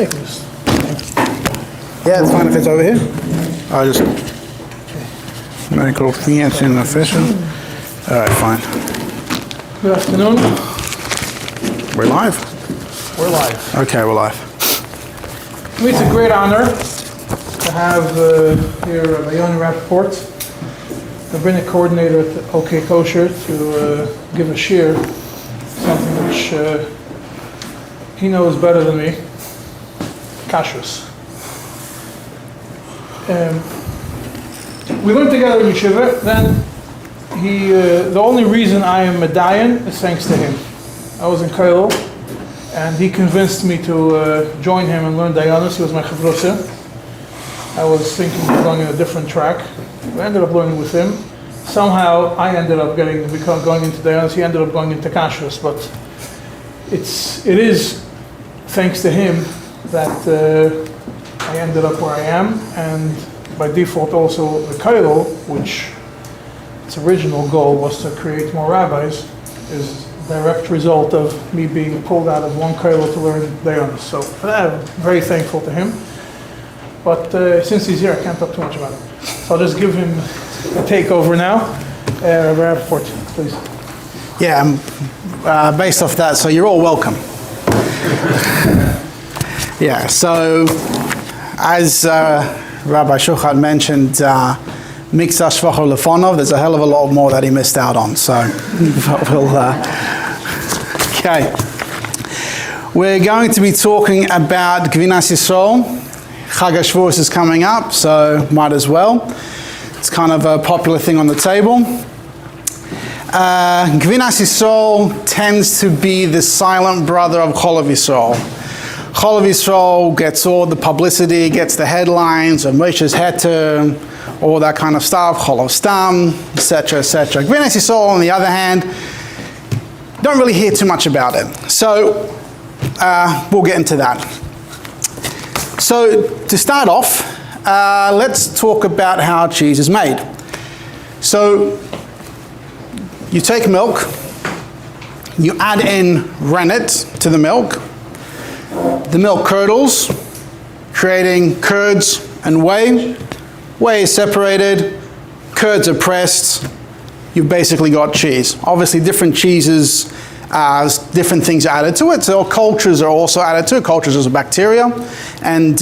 you can just... Yeah, it's fine if it's over here. I'll just make it all fancy and official. All right, fine. Good afternoon. We're live? We're live. Okay, we're live. For me, it's a great honor to have here Rabbi Yoni Rapaport, Rabbinic coordinator at OK Kosher, to give a shiur, something which he knows better than me, Kashrut. We learned together in yeshiva. Then the only reason I am a dayan is thanks to him. I was in Kailo, and he convinced me to join him and learn dayanus. He was my chavrusa. I was thinking of going in a different track. I ended up learning with him. Somehow I ended up going into dayanus. He ended up going into kashrus. But it is thanks to him that I ended up where I am, and by default also the Kailo, which its original goal was to create more rabbis, is a direct result of me being pulled out of one Kailo to learn dayanus. So for that, I'm very thankful to him. But since he's here, I can't talk too much about it. So I'll just give him a takeover now. Rapaport, please. Yeah, based off that, so you're all welcome. Yeah, so as Rabbi Shulchan mentioned, Miksa Shvacho Lefonov, there's a hell of a lot more that he missed out on. So okay. We're going to be talking about Gvinas Yisrael. Chag HaShavuos is coming up, so might as well. It's kind of a popular thing on the table. Gvinas Yisrael tends to be the silent brother of Cholav Yisrael. Cholav Yisrael gets all the publicity, gets the headlines of Moshe's Heter, all that kind of stuff, Cholav Stam, etc., etc. Gvinas Yisrael, on the other hand, don't really hear too much about it. So we'll get into that. So to start off, let's talk about how cheese is made. So you take milk, you add in rennet to the milk curdles, creating curds and whey. Whey is separated, curds are pressed, you've basically got cheese. Obviously different cheeses, different things are added to it, so cultures are also added to it. Cultures is a bacteria, and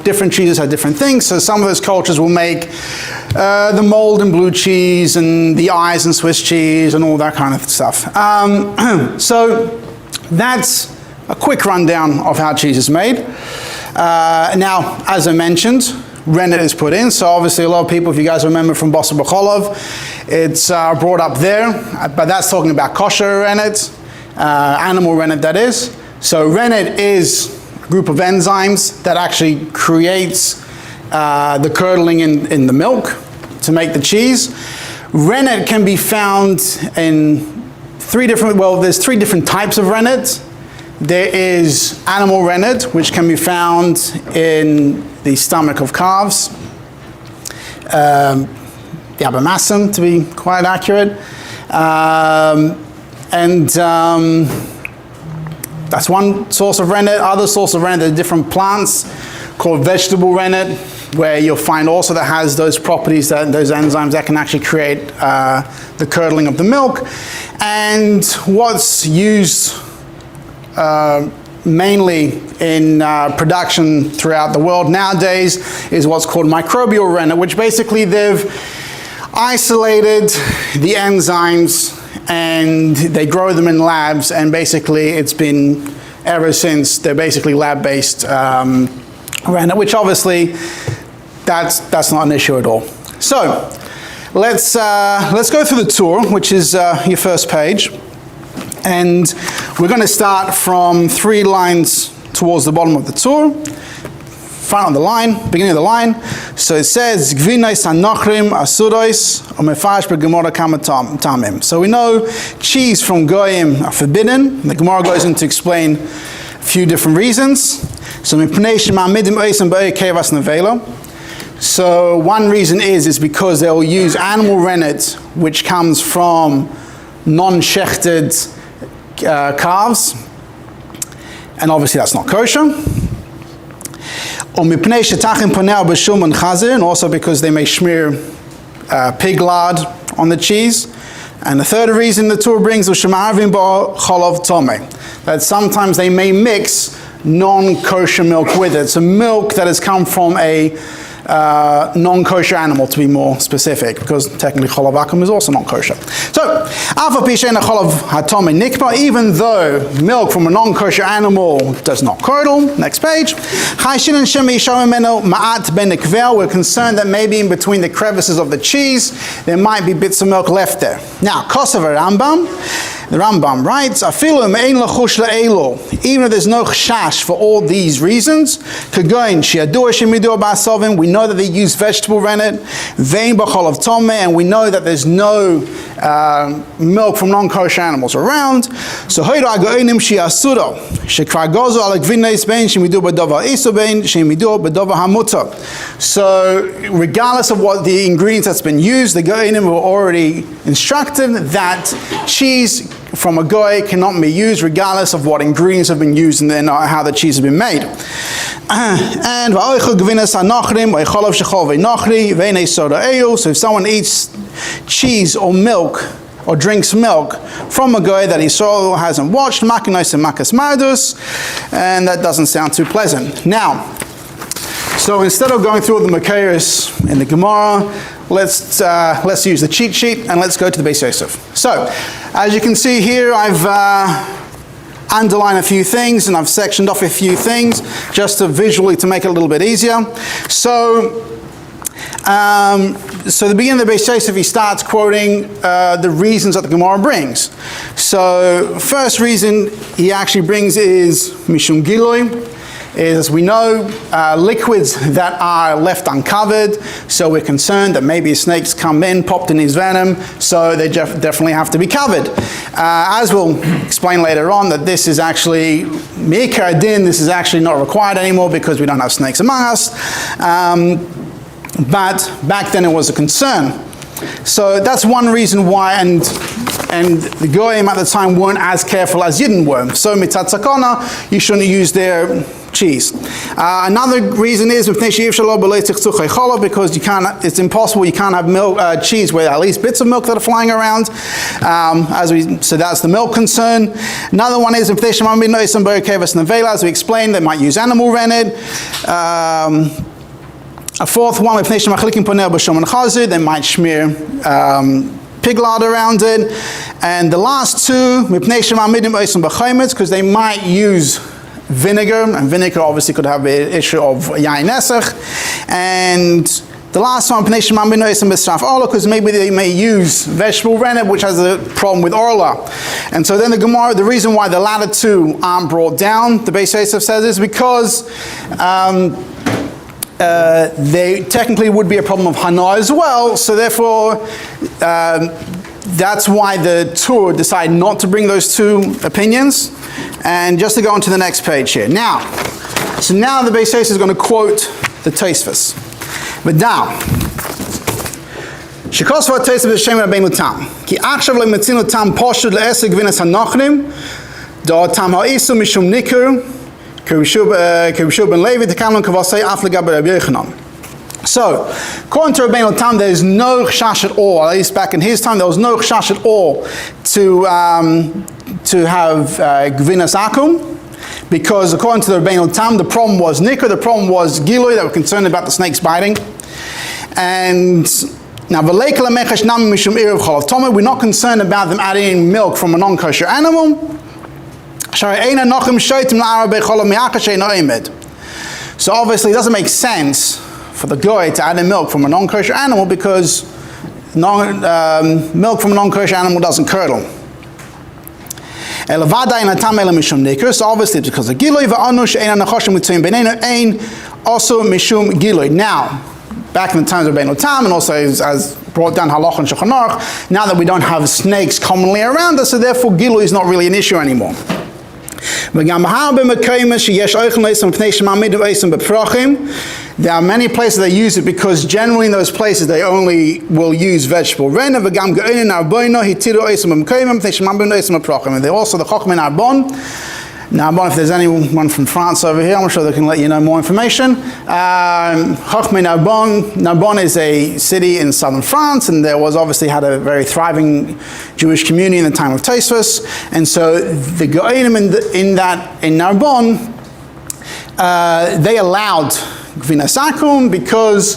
different cheeses have different things. So some of those cultures will make the mold and blue cheese and the eyes and Swiss cheese and all that kind of stuff. So that's a quick rundown of how cheese is made. Now, as I mentioned, rennet is put in. So obviously a lot of people, if you guys remember from Basar B'Cholov, it's brought up there, but that's talking about kosher rennet, animal rennet that is. So rennet is a group of enzymes that actually creates the curdling in the milk to make the cheese. Rennet can be found in there's three different types of rennet. There is animal rennet, which can be found in the stomach of calves, the abomasum, to be quite accurate. That's one source of rennet. Other source of rennet are different plants called vegetable rennet, where you'll find also that has those properties, those enzymes that can actually create the curdling of the milk. And what's used mainly in production throughout the world nowadays is what's called microbial rennet, which basically they've isolated the enzymes and they grow them in labs, and basically it's been ever since they're basically lab-based rennet, which obviously that's not an issue at all. So let's go through the tour, which is your first page. And we're going to start from 3 lines towards the bottom of the tour. Front of the line, beginning of the line. So it says, Gvinais hanochrim asuros umefash begemara kama tamim. So we know cheese from goyim are forbidden. The Gemara goes in to explain a few different reasons. So So one reason is because they'll use animal rennet, which comes from non-shechted calves, and obviously that's not kosher. and also because they may smear pig lard on the cheese. And the third reason the Torah brings is that sometimes they may mix non-kosher milk with it. So milk that has come from a non-kosher animal, to be more specific, because technically cholav akum is also non-kosher. So, even though milk from a non-kosher animal does not curdle, next page, we're concerned that maybe in between the crevices of the cheese, there might be bits of milk left there. Now, Kosher Rambam, the Rambam writes, even if there's no chash for all these reasons, we know that they use vegetable rennet, and we know that there's no milk from non-kosher animals around. So regardless of what the ingredients that's been used, the Goinim were already instructed that cheese from a goy cannot be used regardless of what ingredients have been used and then how the cheese has been made. And so if someone eats cheese or milk or drinks milk from a goy that he saw hasn't watched, and that doesn't sound too pleasant. Now, so instead of going through all the Makayos in the Gemara, let's use the cheat sheet and let's go to the Beis Yosef. So, as you can see here, I've underlined a few things and I've sectioned off a few things just to visually to make it a little bit easier. So the beginning of the Beis Yosef, he starts quoting the reasons that the Gemara brings. So, first reason he actually brings is Mishum Giloi. As we know, liquids that are left uncovered, so we're concerned that maybe snakes come in, popped in his venom, so they definitely have to be covered. As we'll explain later on, that this is actually, Me'ikar Din, this is actually not required anymore because we don't have snakes among us, but back then it was a concern. So that's one reason why, and the Goyim at the time weren't as careful as Yidden were. So mitzat sakana, you shouldn't use their cheese. Another reason is because it's impossible, you can't have milk, cheese with at least bits of milk that are flying around. So that's the milk concern. Another one is as we explained, they might use animal rennet. A fourth one, they might smear pig lard around it. And the last two, because they might use vinegar, and vinegar obviously could have the issue of yain nesach. And the last one, because maybe they may use vegetable rennet, which has a problem with orla. And so then the Gemara, the reason why the latter two aren't brought down, the Beis Yosef says, is because they technically would be a problem of hana as well, so therefore that's why the Torah decided not to bring those two opinions. And just to go on to the next page here. Now the Beis Yosef is going to quote the Tosfos. But now, Shekos va Tosfos b'Shem Rabbeinu Tam, ki achshav le'metzinu tam poshut le'esek gvinas hanachrim, da tam ha'isu mishum nikur, Kerishub ben Levi, the Kanon Kavasei Afliga Rabbi Yochanan. So, according to Rabbeinu Tam, there is no chash at all. At least back in his time, there was no chash at all to have gvinas akum, because according to the Rabbeinu Tam, the problem was nikkur, the problem was gilui, they were concerned about the snakes biting. And now, we're not concerned about them adding milk from a non-kosher animal. So obviously it doesn't make sense for the goy to add in milk from a non-kosher animal because milk from a non-kosher animal doesn't curdle. So obviously it's because of gilui. Now, back in the times of Rabbeinu Tam, and also as brought down halach and Shulchan Aruch, now that we don't have snakes commonly around us, so therefore gilui is not really an issue anymore. There are many places they use it because generally in those places they only will use vegetable rennet. And also the Chochem in Arbon Now, if there's anyone from France over here, I'm sure they can let you know more information. Narbonne is a city in southern France, and there was obviously had a very thriving Jewish community in the time of Tosfos. And so the Go'anim in Narbonne, they allowed Gvinas Akum because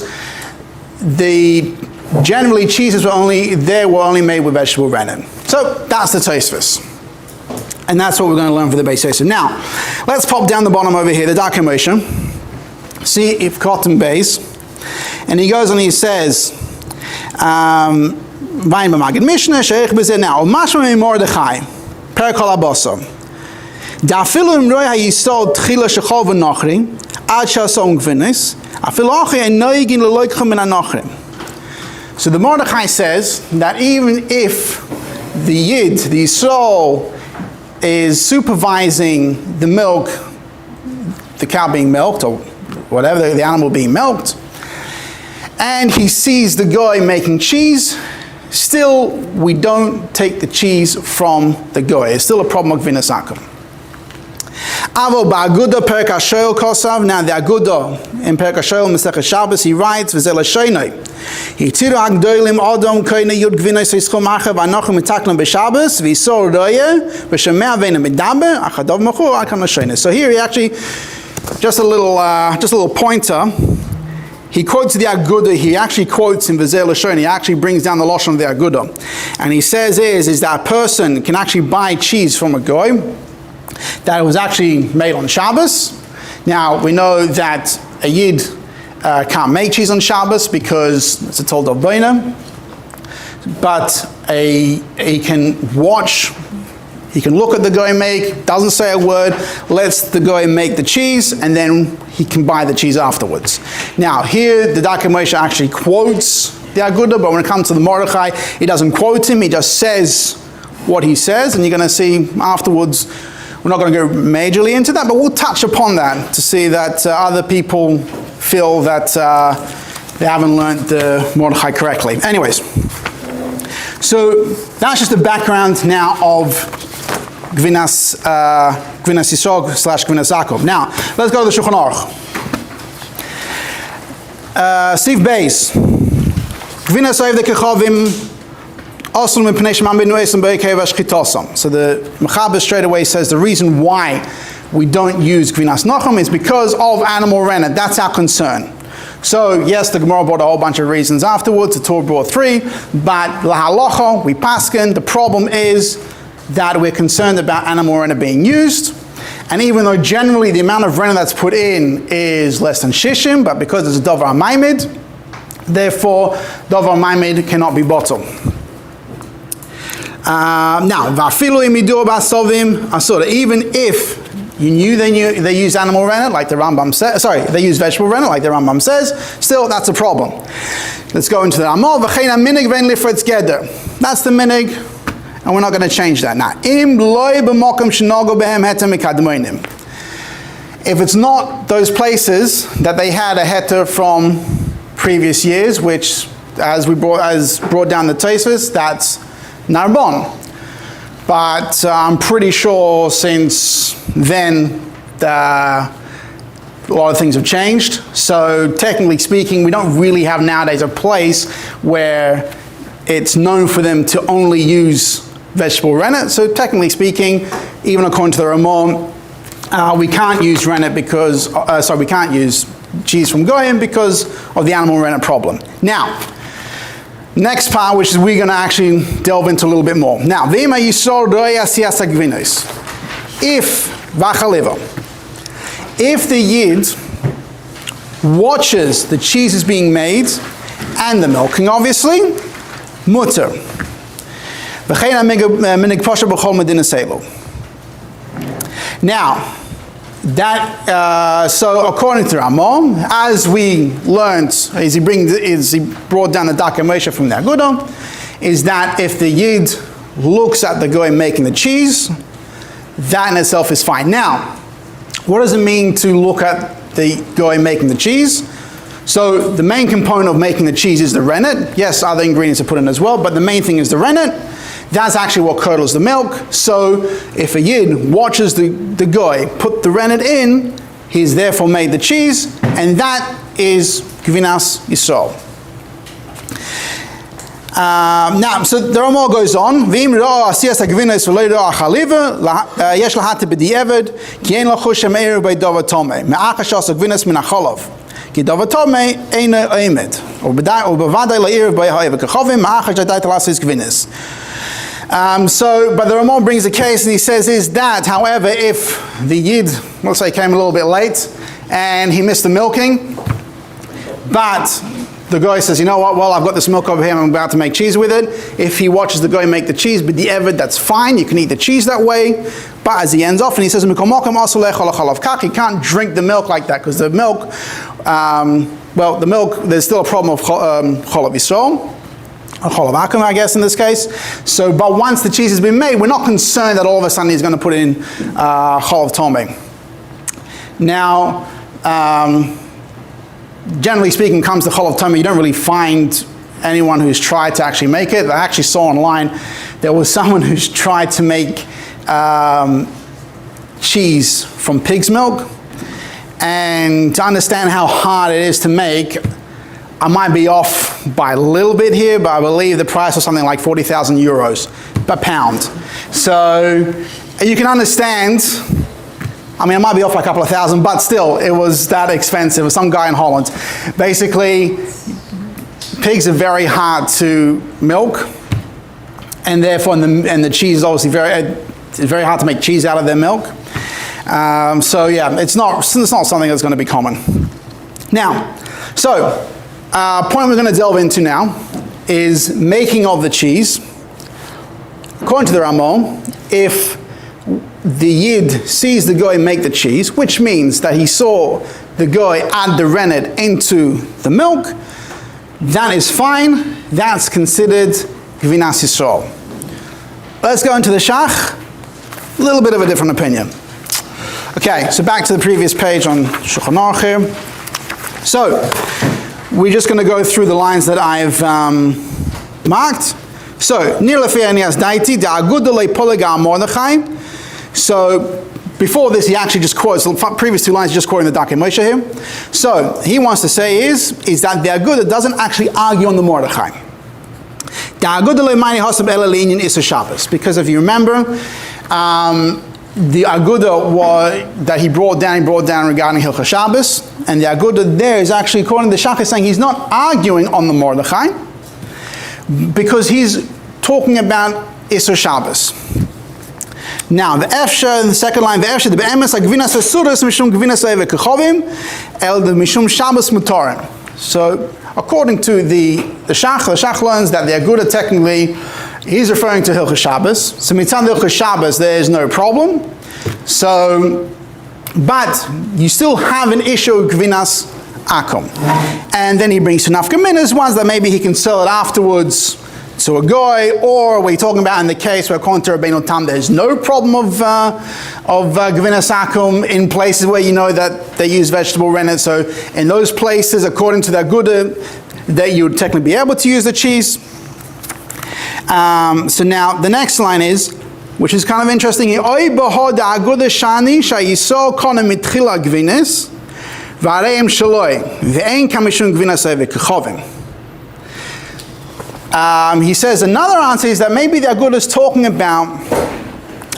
generally cheeses were only made with vegetable rennet. So that's the Tosfos. And that's what we're going to learn for the base Yosef. Now, let's pop down the bottom over here, the Darkei Moshe. See if cotton base. And he goes and he says, Vayin b'magid Mishnah, sheich b'zeh now, Mashma Mordechai, Perkol Aboso. Da'afilu im roi ha'yisod tchila shechol v'nochri, ad sha'asom gvinis, afilu achi en noigin l'loikchem min ha'nochrim. So the Mordechai says that even if the Yid, the Yisrael, is supervising the milk, the cow being milked, or whatever, the animal being milked, and he sees the guy making cheese, still we don't take the cheese from the guy. It's still a problem of Gvinas Akum. Avo ba'aguda perek hashoel kosav. Now the aguda in perek hashoel Masechet Shabbos he writes v'zel hashoinoi. Hitiru hagdolim odom koine yud gvinos yischum achav anochim mitaklim b'Shabbos v'isor roye v'shemea v'ena medaber achadov machur akam hashoinoi. So here he actually just a little pointer. He quotes the Aguda. He actually quotes in V'zeh Lashon. He actually brings down the Lashon of the Aguda, and he says is that a person can actually buy cheese from a goy that was actually made on Shabbos. Now we know that a Yid can't make cheese on Shabbos because it's a told of Boina, but he can watch. He can look at the guy make, doesn't say a word, lets the guy make the cheese, and then he can buy the cheese afterwards. Now here, the Darkei Moshe actually quotes the Aguda, but when it comes to the Mordechai, he doesn't quote him, he just says what he says, and you're going to see afterwards, we're not going to go majorly into that, but we'll touch upon that to see that other people feel that they haven't learned the Mordechai correctly. Anyways, so that's just the background now of Gvinas Yisog / Gvinas Akov. Now, let's go to the Shulchan Aruch. Steve Bays. Gvinas Oiv de Kechovim Osel Mipnei Shemam B'nu Esem Be'ekei V'ashchitosam. So the Mechaber straight away says the reason why we don't use Gvinas Nochum is because of animal rennet. That's our concern. So yes, the Gemara brought a whole bunch of reasons afterwards. The Torah brought 3, but lahalacha we paskin. The problem is that we're concerned about animal rennet being used, and even though generally the amount of rennet that's put in is less than shishim, but because there's a davar maimid, therefore davar maimid cannot be bottled. Now, vafilu imidu basovim asura. Even if you knew they use animal rennet, like the Rambam says. Sorry, they use vegetable rennet, like the Rambam says. Still, that's a problem. Let's go into the Amor. V'cheina minig vein lifretz geder. That's the minig, and we're not going to change that now. Im loy b'mokum shenogo behem heter mikadmoinim. If it's not those places that they had a heter from previous years, which as brought down the Tosfos, that's Narbonne. But I'm pretty sure since then a lot of things have changed. So technically speaking, we don't really have nowadays a place where it's known for them to only use vegetable rennet. So technically speaking, even according to the Ramon, we can't use rennet because, we can't use cheese from Goyim because of the animal rennet problem. Now, next part, which is we're going to actually delve into a little bit more. Now, if the Yid watches the cheese is being made and the milking, obviously, mutter. Now, that so according to Ramon, as we learned, as he brought down the Darkei Moshe from the Agudah, is that if the Yid looks at the goy making the cheese, that in itself is fine. Now, what does it mean to look at the goy making the cheese? So the main component of making the cheese is the rennet. Yes, other ingredients are put in as well, but the main thing is the rennet. that's actually what curdles the milk. So if a Yid watches the guy put the rennet in, he's therefore made the cheese, and that is Gvinas Yisrael. Now, so the Ramah goes on. V'im ro'ah asiyas ha'gvinas v'lo ro'ah chaliva yesh lahati b'di'eved ki ein lo chusha me'erev b'dova tomei me'ach hashas ha'gvinas min ha'cholav ki dova tomei eino oimed u'bevadai la'erev b'ha'ev k'chovim me'ach hashadai talas gvinas. But the Ramah brings a case and he says is that, however, if the Yid, let's say, came a little bit late and he missed the milking, but the guy says, you know what, well, I've got this milk over here, I'm about to make cheese with it. If he watches the guy make the cheese, but the evid, that's fine, you can eat the cheese that way. But as he ends off, and he says, he can't drink the milk like that, because the milk, the milk, there's still a problem of cholav yisrael, or cholav akum, I guess, in this case. So, but once the cheese has been made, we're not concerned that all of a sudden he's going to put in cholav tomei. Now, generally speaking, comes to cholav tomei, you don't really find anyone who's tried to actually make it. I actually saw online there was someone who's tried to make cheese from pig's milk, and to understand how hard it is to make, I might be off by a little bit here, but I believe the price was something like 40,000 euros per pound. So you can understand, I mean, I might be off by a couple of thousand, but still, it was that expensive. It was some guy in Holland. Basically, pigs are very hard to milk, and therefore, and the cheese is obviously it's very hard to make cheese out of their milk. So yeah, it's not something that's going to be common. Now, so point we're going to delve into now is making of the cheese. According to the Ramah, if the Yid sees the guy make the cheese, which means that he saw the guy add the rennet into the milk, that is fine. That's considered Gvinas Yisrael. Let's go into the Shach. A little bit of a different opinion. Okay, so back to the previous page on Shulchan Aruch here. So, we're just going to go through the lines that I've marked. So, Nir lefi anias daiti da'aguda le'polega Mordechai. So, before this, he actually just quotes, the previous two lines, just quoting the Dakei Moshe here. So, he wants to say is that the Aguda doesn't actually argue on the Mordechai. Because if you remember, the Aguda that he brought down regarding Hilchos Shabbos, and the Aguda there is actually, according to the Shach, saying he's not arguing on the Mordechai, because he's talking about Isser Shabbos. Now, the Efsha, in the second line, the Efsha, the Be'emes, Gvinas Asuras, Mishum Gvinas Eve Kechovim, El the Mishum Shabbos Mutorim. So, according to the Shach learns that the Aguda technically, he's referring to Hilchos Shabbos. So, Mitzan Hilchos Shabbos, there is no problem. So, but you still have an issue of Gvinas Akum. And then he brings to Nafka Minas, ones that maybe he can sell it afterwards to a goy, or we're talking about in the case where according to Rabbeinu Tam there's no problem of Gvinas Akum in places where you know that they use vegetable rennet. So in those places, according to the Aguda, that you would technically be able to use the cheese. So now the next line is, which is kind of interesting. Oy beho da Aguda shani shayiso kona mitchila gvinas v'areim shaloi ve'ein kamishun gvinas eve kechovim. He says another answer is that maybe the Aguda is talking about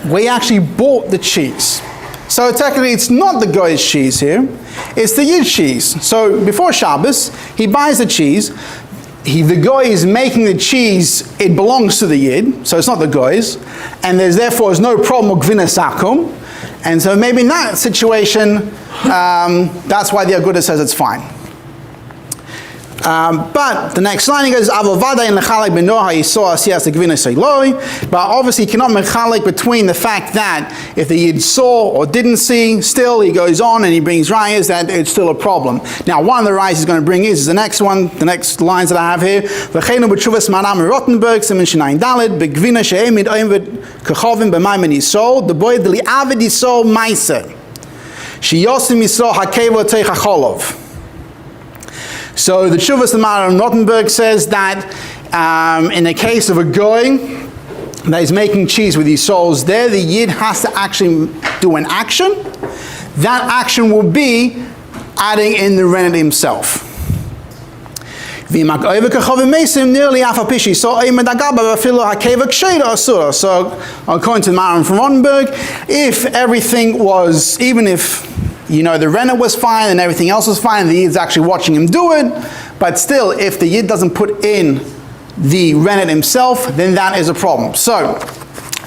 where he actually bought the cheese. So technically it's not the guy's cheese here, it's the Yid's cheese. So before Shabbos, he buys the cheese, the guy is making the cheese, it belongs to the Yid, so it's not the guy's, and therefore no problem with Gvinas Akum, and so maybe in that situation, that's why the Aguda says it's fine. But the next line he goes, but obviously he cannot mechalik between the fact that if the Yid saw or didn't see, still he goes on and he brings rayas that it's still a problem. Now one of the rayas he's going to bring is the next one, the next lines that I have here. So the Tshuvas the Maharam Rottenberg says that in the case of a goy that is making cheese with his souls, there the Yid has to actually do an action. That action will be adding in the rennet himself. So according to the Maran from Rottenberg, if everything was, even if the rennet was fine and everything else was fine, the Yid's actually watching him do it, but still, if the Yid doesn't put in the rennet himself, then that is a problem. So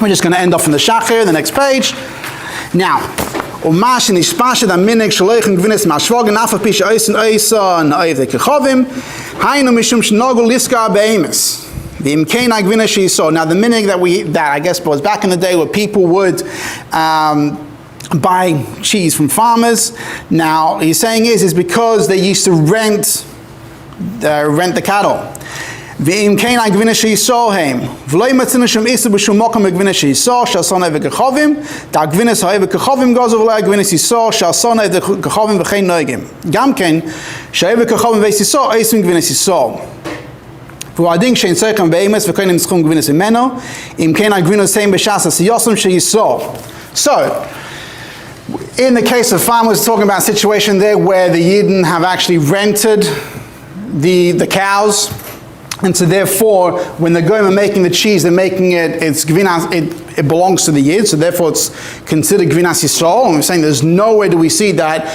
we're just going to end off in the Shach here, the next page. Now, the minig that I guess was back in the day where people would buy cheese from farmers. Now he's saying is because they used to rent the cattle. ואם כן הגבינה שיסור הם, ולא ימצאנו שום איסור בשום מקום בגבינה שיסור, שעשון אבק כחובים, הגבינה האבק כחובים גוזר ולא הגבינה שיסור, שעשון אבק כחובים וכן נוהגים. גם כן, שהאבק כחובים ויסיסור, איסור גבינה שיסור. והוא הדין שאין צריכים באמס וכן נמצחום גבינה ממנו, אם כן הגבינה סיים בשעס הסיוסם שיסור. So, in the case of farmers, talking about a situation there where the Yidden have actually rented the cows, and so therefore, when the goyim are making the cheese, they're making it belongs to the Yid, so therefore it's considered gvinas Yisrael. And we're saying there's nowhere do we see that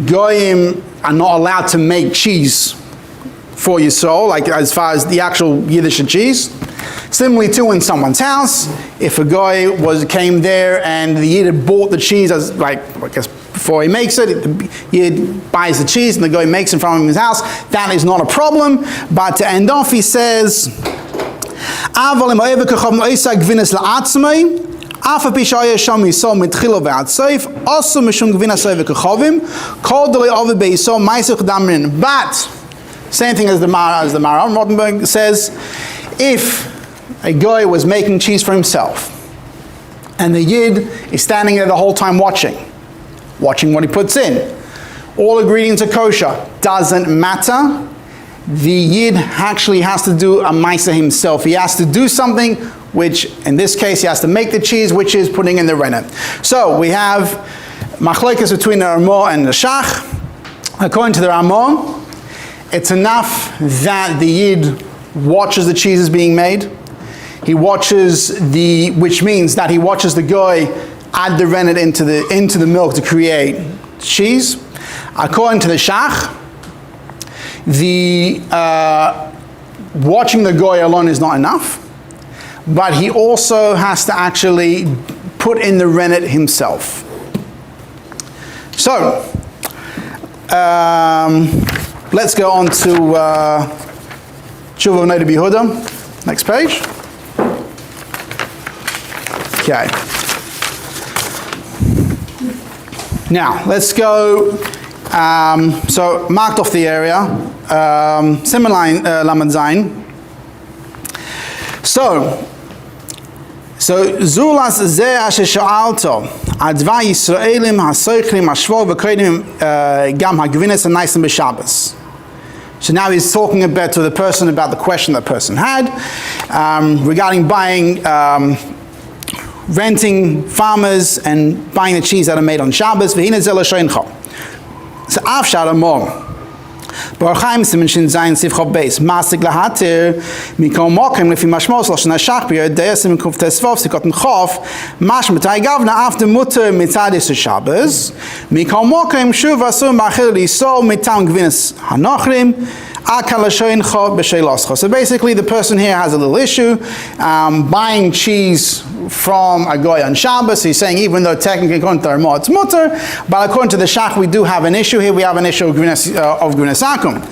goyim are not allowed to make cheese for Yisrael, like as far as the actual Yiddish cheese. Similarly too in someone's house, if a guy came there and the Yid had bought the cheese as before he makes it, the Yid buys the cheese and the guy makes it from his house, that is not a problem. But to end off, he says, but same thing as the Maran Rottenberg says, if a guy was making cheese for himself and the Yid is standing there the whole time watching what he puts in, all ingredients are kosher, doesn't matter, the Yid actually has to do a maisa himself. He has to do something, which in this case he has to make the cheese, which is putting in the rennet. So we have machlokes between the Ramah and the Shach. According to the Ramah, it's enough that the Yid watches the cheeses being made. He watches which means that he watches the guy add the rennet into the milk to create cheese. According to the Shach, watching the guy alone is not enough, but he also has to actually put in the rennet himself. So, let's go on to Tshuva V'nei Rabbi Yehuda. Next page. Okay. Now, let's go. So, marked off the area. Simon line, Lamed Zayin. So Zulas Zeh Asher Sha'alto Adva Yisraelim HaSoichlim HaShvor V'Kodim Gam HaGvinas HaNaisim B'Shabbos. So now he's talking about to the person about the question that person had regarding buying, renting farmers and buying the cheese that are made on Shabbos. V'hina Zeh L'Shoincha. So Av Shalamor. Barchaim Siman Shin Zayin Sif Chav Beis Masik Lahatir Mikom Mokim Lefi Mashmos Lashon Hashach B'Yodei Siman Kuf Tesvav Sikot Nchov Mash Matai Gavna After Mutter Mitzadis Shabbos Mikom Mokim Shuv Asur Machil Lisol Mitam Gvinas Hanochrim So basically the person here has a little issue buying cheese from a guy on Shabbos. He's saying even though technically according to the Ramah it's mutter, but according to the Shach we do have an issue here. We have an issue of Gvinas Akum.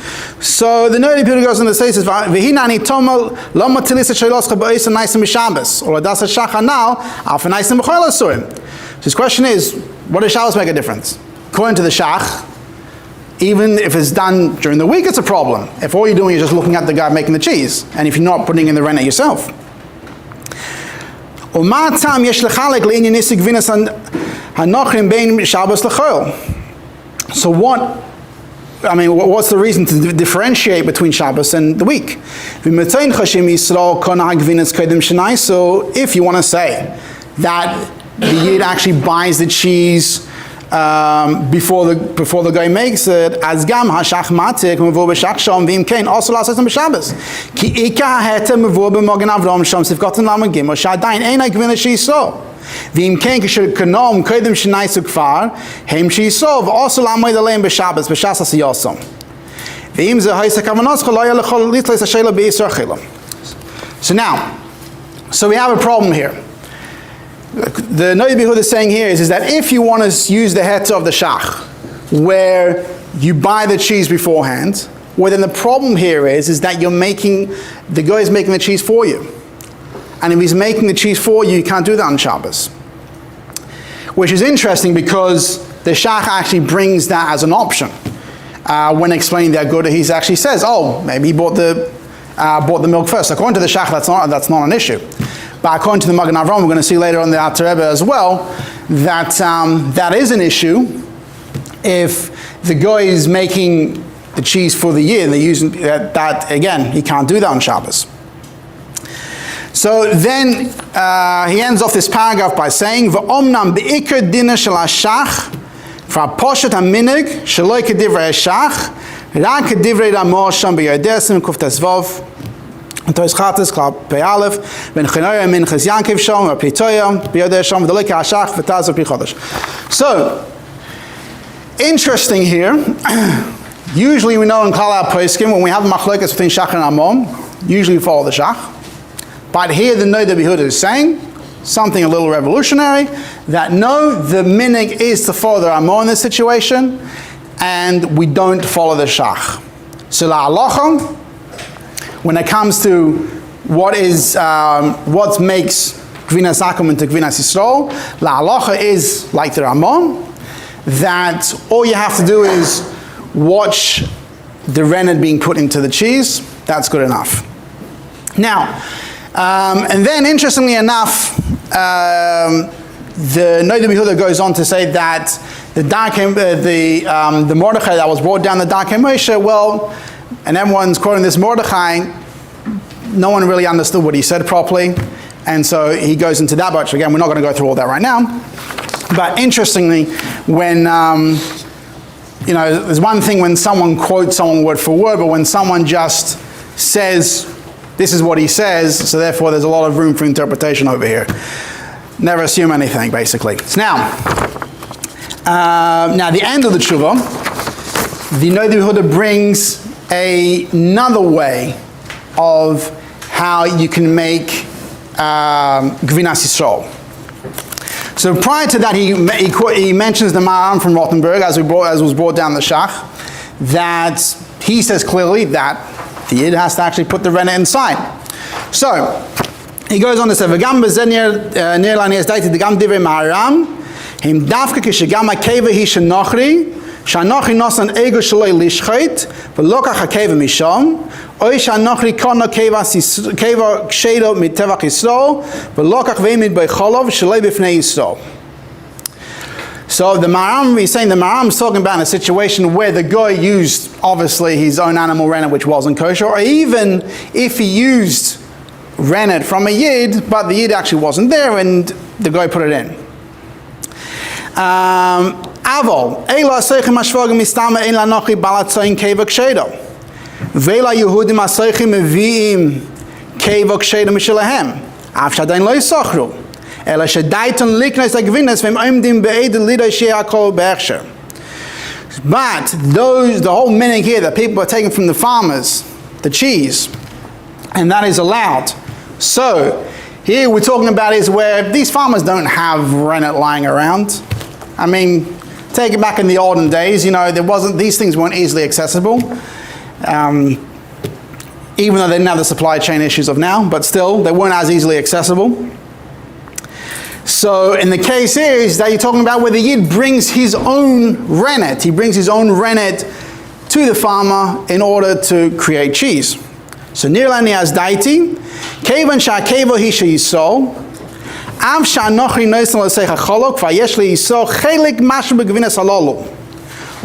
So the Nerdy Peter goes on to say says V'hinani Tomel Lo Matilis Sheilos Chabayis Naisim B'Shabbos or Das Shach Hanal Alfa Naisim B'Chol Asurim. So his question is, what does Shabbos make a difference? According to the Shach, even if it's done during the week, it's a problem. If all you're doing is just looking at the guy making the cheese, and if you're not putting in the rennet yourself. So what I mean, what's the reason to differentiate between Shabbos and the week? So if you want to say that the Yid actually buys the cheese before the guy makes it, as gam hashach matik mevur b'shach sham v'im kein also lasos b'Shabbos ki ikar hete mevur b'mogen avram sham sivkaten lamed gimel shadayin ein ha'gvina she'yisro v'im kein kasher kanom kodim shenaisu kfar hem she'yisro v'also lamed aleim b'Shabbos b'shas asiyosam v'im ze ha'isa kavanos choloya lechol litles ha'shela b'yisra chilam. So we have a problem here. The Noda B'Yehuda is saying here is that if you want to use the heter of the shach, where you buy the cheese beforehand, well then the problem here is that the guy is making the cheese for you. And if he's making the cheese for you, you can't do that on Shabbos. Which is interesting because the shach actually brings that as an option. When explaining the Agudah, he actually says, oh, maybe he bought the milk first. According to the shach, that's not an issue. But according to the Magen Avraham, we're going to see later on the Alter Rebbe as well, that that is an issue if the guy is making the cheese for the year. They're using that again. He can't do that on Shabbos. So then he ends off this paragraph by saying, "V'omnam beikar dina shel hashach v'aposhet haminig sheloi kedivrei hashach rak kedivrei ramor sham b'yardesim kuf tezvov." And Tois Chatas Klal Pei Aleph Ben Chenoya Min Ches Yankiv Shom Pitoya Biyodeh Shom V'Delek Hashach V'Taz V'Pi Chodesh. So interesting here. Usually we know in Klal HaPoskim when we have machlokes between Shach and Amon, usually we follow the Shach. But here the Noda B'Yehuda is saying something a little revolutionary, that no, the minig is to follow the Amon in this situation, and we don't follow the Shach. So la'alocha, when it comes to what makes Gvinas Akum into Gvinas Yisrael, la'alocha is like the Ramon, that all you have to do is watch the rennet being put into the cheese. That's good enough. Now, and then interestingly enough, the Noda B'Yehuda goes on to say that the Mordechai that was brought down the Darkei Moshe, well, and everyone's quoting this Mordechai, no one really understood what he said properly, and so he goes into that, but again, we're not going to go through all that right now. But interestingly, when, there's one thing when someone quotes someone word for word, but when someone just says, this is what he says, so therefore there's a lot of room for interpretation over here. Never assume anything, basically. So now the end of the tshuva, the Noda B'Yehuda brings another way of how you can make Gvinas Yisrael. So prior to that, he mentions the Maram from Rothenburg, as was brought down the Shach, that he says clearly that the Yid has to actually put the rennet inside. So he goes on to say, "V'gam b'zenir nirlani es daiti d'gam divrei Maram him davka kishagam hakeva hi shenochri shanochri nosan ego shaloi lishchait v'lokach hakeva misham oy shanochri kono keva kshedo mitevach Yisrael v'lokach ve'imid b'cholov shaloi b'fnei Yisrael." So the Maram, he's saying the Maram is talking about a situation where the guy used, obviously, his own animal rennet, which wasn't kosher, or even if he used rennet from a Yid, but the Yid actually wasn't there, and the guy put it in. Avol, Eila Aseichim Ashvogim Mistama Ein Lanochi Balatzoin Keva Kshedo. Vela Yehudim Aseichim Meviim Keva Kshedo Mishalahem. Avshadain Lo Yisochru. Ela Shadaiton Liknes Agvinas Vem Oimdim Be'edel Lido Sheakol Be'echsher. But the whole meaning here that people are taking from the farmers, the cheese, and that is allowed. So here we're talking about is where these farmers don't have rennet lying around. I mean, take it back in the olden days, these things weren't easily accessible. Even though they didn't have the supply chain issues of now, but still, they weren't as easily accessible. So in the case here is that you're talking about where the Yid brings his own rennet. He brings his own rennet to the farmer in order to create cheese. So nirlani as daiti, kevan sha'kevo hi she'yisol, av sha'anochri noisen l'seich hacholok, v'yesh le'yisol chelik mashu b'gvinas halolu.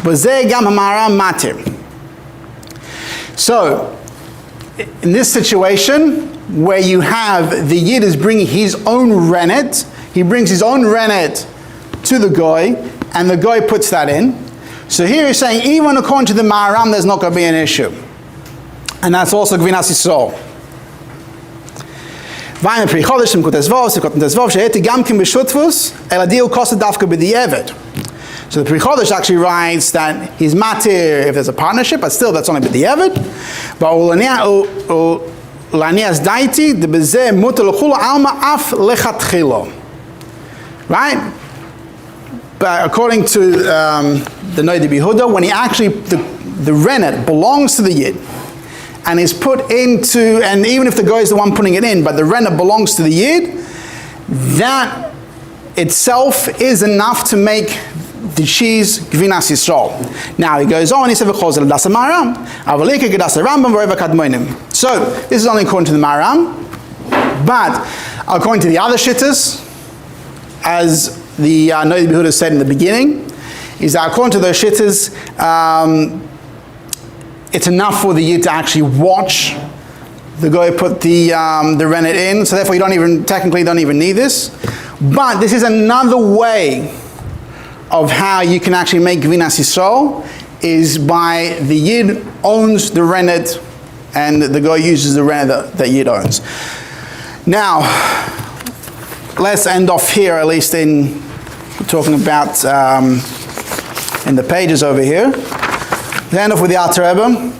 B'zeh gam ha'maram matir. So, in this situation, where you have the Yid is bringing his own rennet, he brings his own rennet to the Goy, and the Goy puts that in. So here he's saying, even according to the Maharam, there's not going to be an issue. And that's also Gvinas Yisrael. So the Pri Chodesh actually writes that he's matir if there's a partnership, but still that's only b'di'evet. But ulanias daiti the bezeh mutar l'chulu alma af lechatchilo. Right? But according to the Noda B'Yehuda, when he actually the rennet belongs to the Yid and is put into, and even if the guy is the one putting it in, but the rennet belongs to the Yid, that itself is enough to make the cheese Gvinas Yisrael. Now he goes on, he said, so this is only according to the Maharam, but according to the other shittas, as the Noda B'Yehuda said in the beginning, is that according to those shittas, it's enough for the Yid to actually watch the guy put the rennet in, so therefore you technically don't even need this. But this is another way of how you can actually make Gvinas Yisrael, is by the Yid owns the rennet and the guy uses the rennet that Yid owns. Now, let's end off here, at least in talking about in the pages over here. Let's end off with the Alter Rebbe.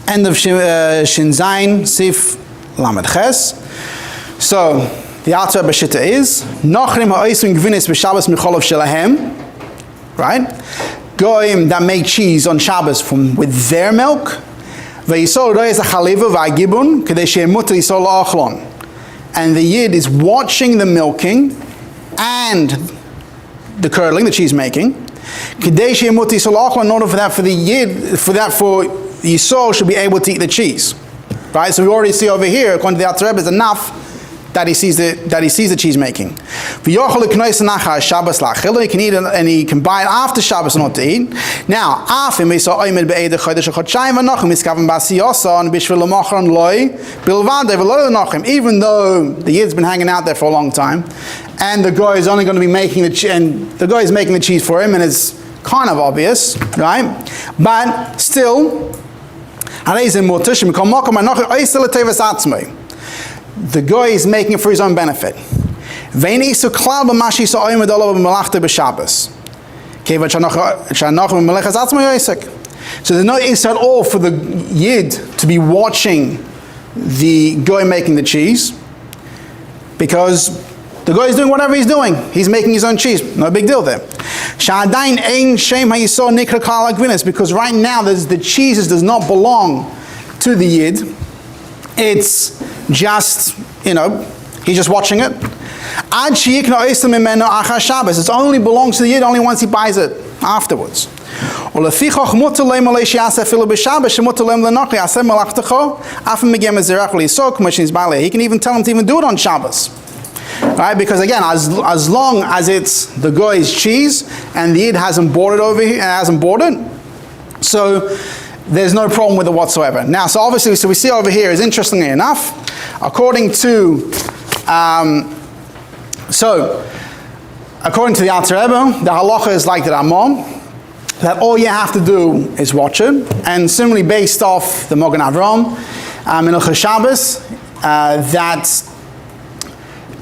End of Shin Zayin, Sif Lamed Ches. So, the Alter Rebbe Shitta is Nochrim ha'osim gvinis b'Shabbos micholov shelahem, right? Goyim that make cheese on Shabbos with their milk. V'yisol ro'ez ha'chaliva v'agibun k'dei she'em mutar yisol la'ochlon. And the Yid is watching the milking and the curdling, the cheese making. K'dei she'em mutar yisol la'ochlon, in order for the Yid, for Yisol should be able to eat the cheese, right? So we already see over here, according to the Alter Rebbe, is enough that he sees the cheese making. He can eat it, and he can buy it after Shabbos not to eat. Now, even though the Yid's been hanging out there for a long time, and the guy is only going to be making the cheese for him, and it's kind of obvious, right? But still, the guy is making it for his own benefit. So there's no issue at all for the Yid to be watching the guy making the cheese, because the guy is doing whatever he's doing. He's making his own cheese. No big deal there. Because right now the cheese does not belong to the Yid. It's just, he's just watching it. It only belongs to the Yid only once he buys it afterwards. He can even tell him to even do it on Shabbos. Right? Because again, as long as it's the guy's cheese and the Yid hasn't bought it over here, so there's no problem with it whatsoever. Now, so obviously, we see over here is, interestingly enough, according to the Alter Rebbe, the halacha is like the Ramon, that all you have to do is watch it, and similarly based off the Mogen Avram in Ilchos Shabbos, that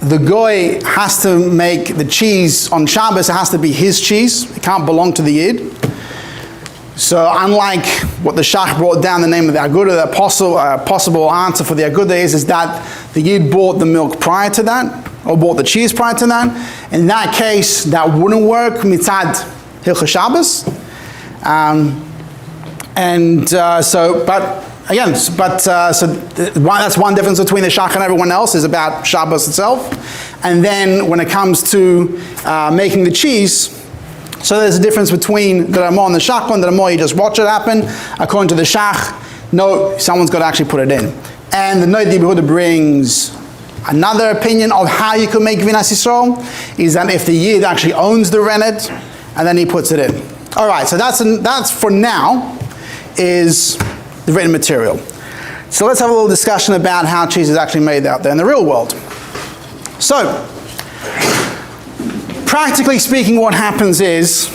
the goy has to make the cheese on Shabbos. It has to be his cheese. It can't belong to the Yid. So unlike what the Shach brought down the name of the Agudah, the possible answer for the Agudah is that the Yid bought the milk prior to that, or bought the cheese prior to that. In that case, that wouldn't work mitzad Hilchos Shabbos. That's one difference between the Shach and everyone else, is about Shabbos itself. And then when it comes to making the cheese, so there's a difference between the Ramah and the Shach. On the Ramah, you just watch it happen. According to the Shach, no, someone's got to actually put it in. And the Noda B'Yehuda brings another opinion of how you can make Gvinas Yisrael, is that if the Yid actually owns the rennet, and then he puts it in. All right, so that's for now is the written material. So let's have a little discussion about how cheese is actually made out there in the real world. So, practically speaking, what happens is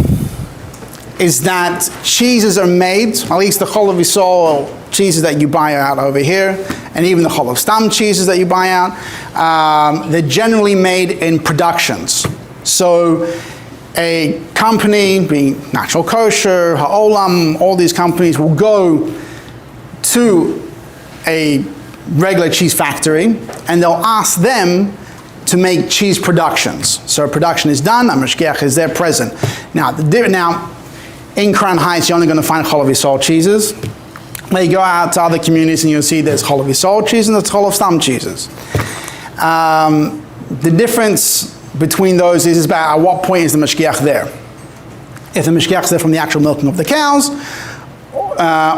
that cheeses are made, at least the chol v'sol cheeses that you buy out over here, and even the chol stam cheeses that you buy out, they're generally made in productions. So a company, being Natural Kosher, Ha'olam, all these companies will go to a regular cheese factory and they'll ask them to make cheese productions. So production is done, a mashgiach is there present. Now, in Crown Heights, you're only going to find chol v'sol cheeses. When you go out to other communities and you'll see there's chol v'sol cheese and there's chol stam cheeses. The difference between those is about at what point is the mashgiach there. If the mashgiach is there from the actual milking of the cows,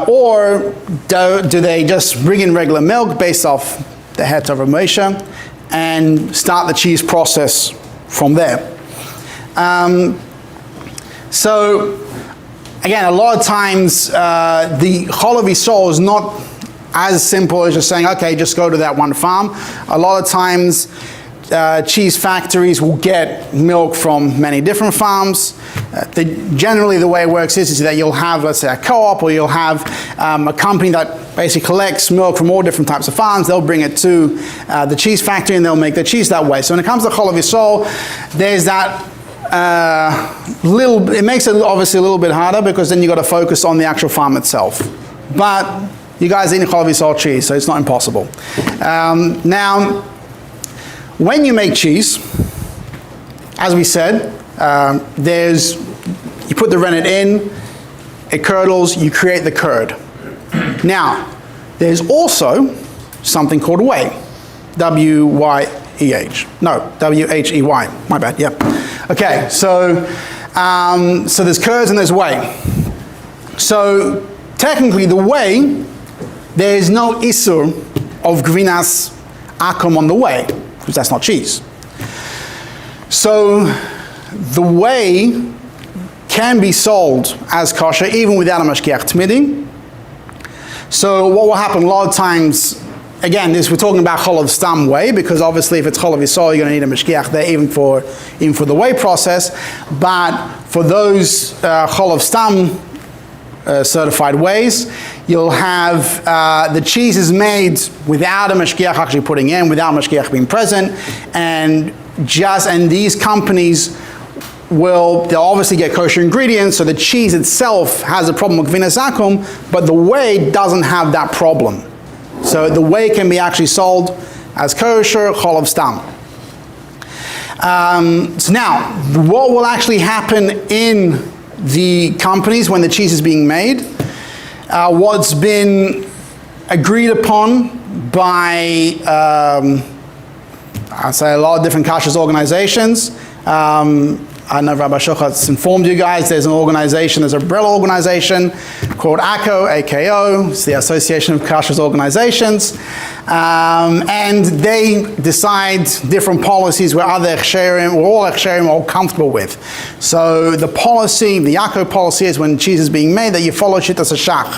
or do they just bring in regular milk based off the het of Moshe and start the cheese process from there. So again, a lot of times the chol v'sol is not as simple as just saying, okay, just go to that one farm. A lot of times cheese factories will get milk from many different farms. Generally the way it works is that you'll have, let's say, a co-op, or you'll have a company that basically collects milk from all different types of farms. They'll bring it to the cheese factory and they'll make the cheese that way. So when it comes to chol v'sol, there's that it makes it obviously a little bit harder because then you've got to focus on the actual farm itself. But you guys eat chol v'sol cheese, so it's not impossible. Now, when you make cheese, as we said, you put the rennet in, it curdles, you create the curd. Now, there's also something called whey, W-Y-E-H. No, W-H-E-Y, my bad, yep. Okay, so there's curds and there's whey. So technically the whey, there is no isur of gvinas akum on the whey, because that's not cheese. So the whey can be sold as kosher even without a mashgiach tmidi. So what will happen a lot of times, again, we're talking about chol stam whey, because obviously if it's chol v'sol, you're going to need a mashgiach there even for the whey process. But for those chol stam certified wheys, you'll have the cheese is made without a mashgiach actually putting in, without mashgiach being present, and these companies they'll obviously get kosher ingredients, so the cheese itself has a problem with gvinas akum, but the whey doesn't have that problem. So the whey can be actually sold as kosher, chol stam. So now, what will actually happen in the companies when the cheese is being made? What's been agreed upon by, I'd say, a lot of different kashrut organizations. I know Rabbi Shochat's informed you guys, there's an organization, there's a umbrella organization called AKO, it's the Association of Kashrut Organizations, and they decide different policies where other all hechsherim are all comfortable with. So the policy, the AKO policy is when cheese is being made that you follow shittas hashach.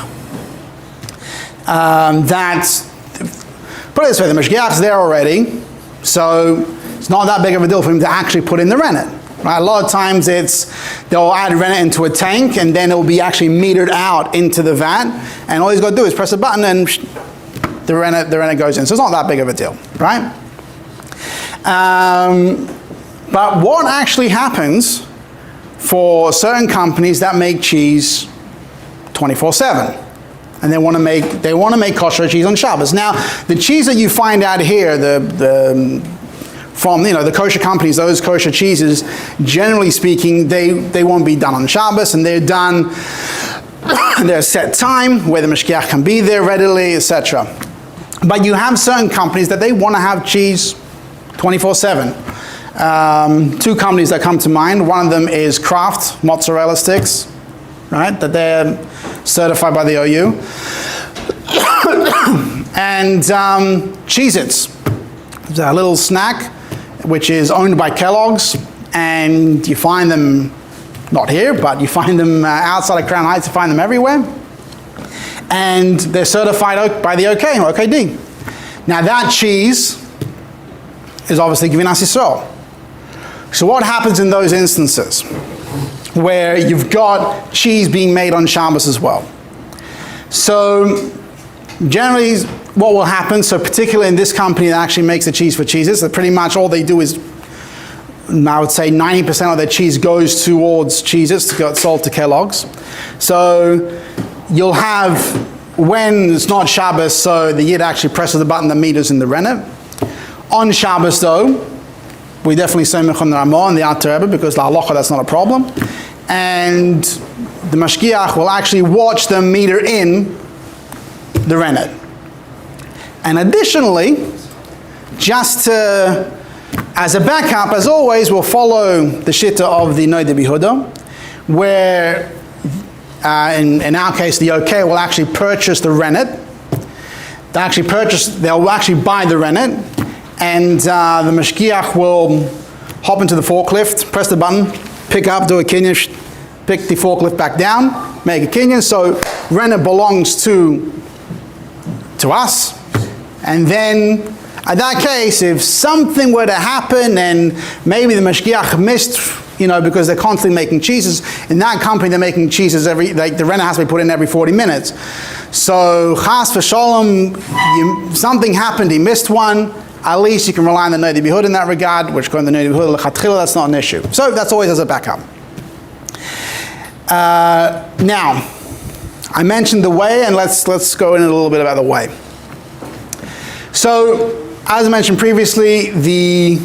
Put it this way, the mashgiach's there already, so it's not that big of a deal for him to actually put in the rennet. Right? A lot of times they'll add rennet into a tank and then it will be actually metered out into the vat, and all he's got to do is press a button and the rennet goes in. So it's not that big of a deal, right? But what actually happens for certain companies that make cheese 24/7? And they want to make kosher cheese on Shabbos. Now, the cheese that you find out here, from the kosher companies, those kosher cheeses, generally speaking, they won't be done on Shabbos, and they're done there's set time where the mashgiach can be there readily, etc. But you have certain companies that they want to have cheese 24/7. Two companies that come to mind. One of them is Kraft mozzarella sticks, right? That they're certified by the OU, and Cheez-Its. It's a little snack which is owned by Kellogg's, and you find them not here, but you find them outside of Crown Heights, you find them everywhere. And they're certified by the OKD. Now that cheese is obviously Gvinas Yisrael. So what happens in those instances where you've got cheese being made on Shabbos as well? So generally what will happen, so particularly in this company that actually makes the cheese for cheeses, that pretty much all they do is, I would say 90% of their cheese goes towards cheeses to get sold to Kellogg's. So you'll have, when it's not Shabbos, so the Yid actually presses the button that meters in the rennet. On Shabbos though, we definitely say Mechon Ramah and the Alter Rebbe, because la halacha that's not a problem. And the mashgiach will actually watch them meter in the rennet. And additionally, just as a backup, as always, we'll follow the shitta of the Noda B'Yehuda, where in our case the OK will actually purchase the rennet. They'll actually buy the rennet, and the mashgiach will hop into the forklift, press the button, pick up, do a kinyan, pick the forklift back down, make a kinyan. So rennet belongs to us. And then, in that case, if something were to happen and maybe the mashgiach missed, because they're constantly making cheeses, in that company they're making cheeses the rennet has to be put in every 40 minutes. So, chas v'sholom, something happened, he missed one, at least you can rely on the Noda B'Yehuda in that regard, which according to the Noda B'Yehuda, l'chatchila, that's not an issue. So, that's always as a backup. Now, I mentioned the whey, and let's go in a little bit about the whey. So, as I mentioned previously, the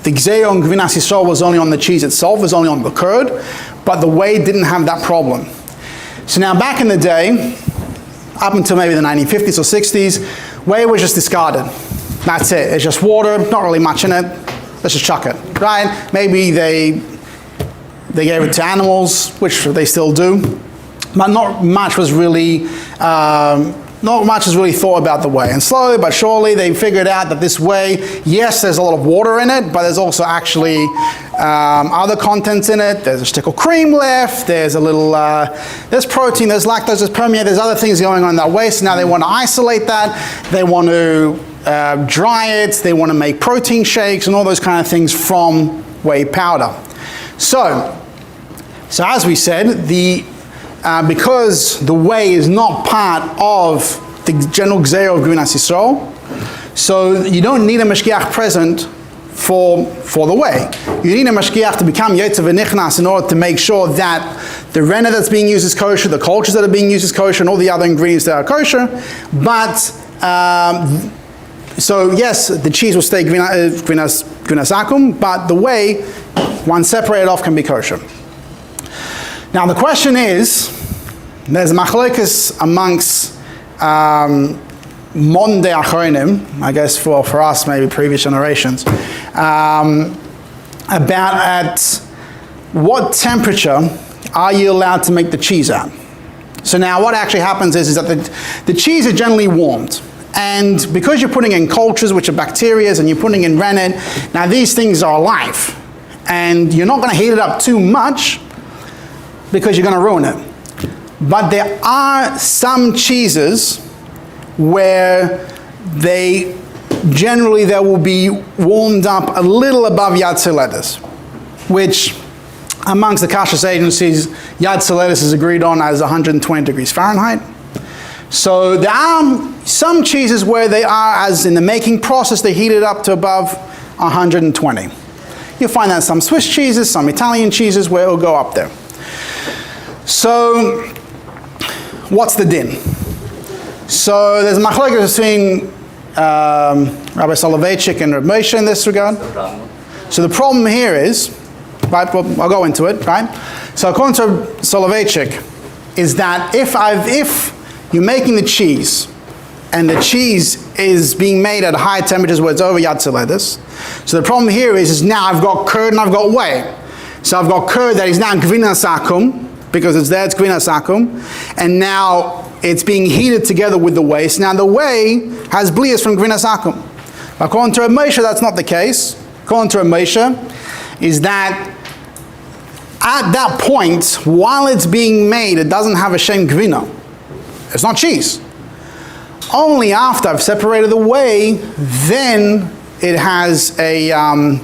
gzeira on Gvinas Yisrael was only on the cheese itself, was only on the curd, but the whey didn't have that problem. So now back in the day, up until maybe the 1950s or 60s, whey was just discarded. That's it. It's just water, not really much in it. Let's just chuck it, right? Maybe they gave it to animals, which they still do, but not much was really thought about the whey. And slowly but surely they figured out that this whey, yes, there's a lot of water in it, but there's also actually other contents in it. There's a stick of cream left, there's a little, there's protein, there's lactose, there's permeate, there's other things going on in that whey. So now they want to isolate that, they want to dry it, they want to make protein shakes and all those kind of things from whey powder. So as we said, because the whey is not part of the general gzeira of Gvinas Yisrael, so you don't need a mashgiach present for the whey. You need a mashgiach to become yotze v'nichnas in order to make sure that the rennet that's being used is kosher, the cultures that are being used is kosher, and all the other ingredients that are kosher. But so yes, the cheese will stay gvinas akum, but the whey, once separated off, can be kosher. Now the question is, there's machlokes amongst modern day achronim, I guess for us maybe previous generations, about at what temperature are you allowed to make the cheese at. So now what actually happens is that the cheese is generally warmed. And because you're putting in cultures, which are bacteria, and you're putting in rennet, now these things are alive. And you're not going to heat it up too much, because you're going to ruin it. But there are some cheeses where they will be warmed up a little above Yad Tziledes, which amongst the Kashrut agencies, Yad Tziledes is agreed on as 120 degrees Fahrenheit. So there are some cheeses where they are, as in the making process, they heat it up to above 120. You'll find that in some Swiss cheeses, some Italian cheeses where it'll go up there. So, what's the din? So, there's a machlokes between Rabbi Soloveitchik and Rabbi Moshe in this regard. So, the problem here is, right, well, I'll go into it, right? So, according to Soloveitchik, is that if you're making the cheese, and the cheese is being made at high temperatures where it's over Yad Tziledes, so the problem here is now I've got curd and I've got whey. So, I've got curd that is now gvinas akum, because it's there, it's gvinas akum, and now it's being heated together with the whey. So now the whey has blias from gvinas akum. According to Rabbi Moshe, that's not the case. According to Rabbi Moshe, is that at that point, while it's being made, it doesn't have a shem gvina. It's not cheese. Only after I've separated the whey, then it has a shem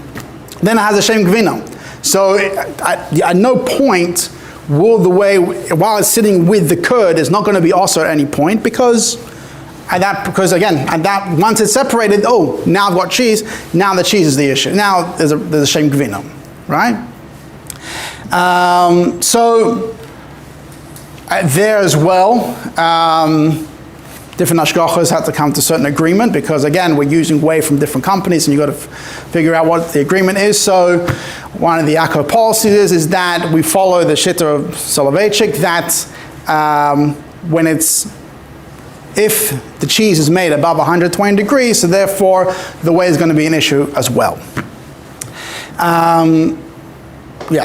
gvina. So at no point will the whey, while it's sitting with the curd, is not going to be also at any point, because once it's separated, oh, now I've got cheese. Now the cheese is the issue. Now there's a shem gvina, right? There as well, different hashgachas had to come to a certain agreement, because again, we're using whey from different companies and you've got to figure out what the agreement is. So one of the ACO policies is that we follow the shitta of Soloveitchik, that if the cheese is made above 120 degrees, so therefore the whey is going to be an issue as well.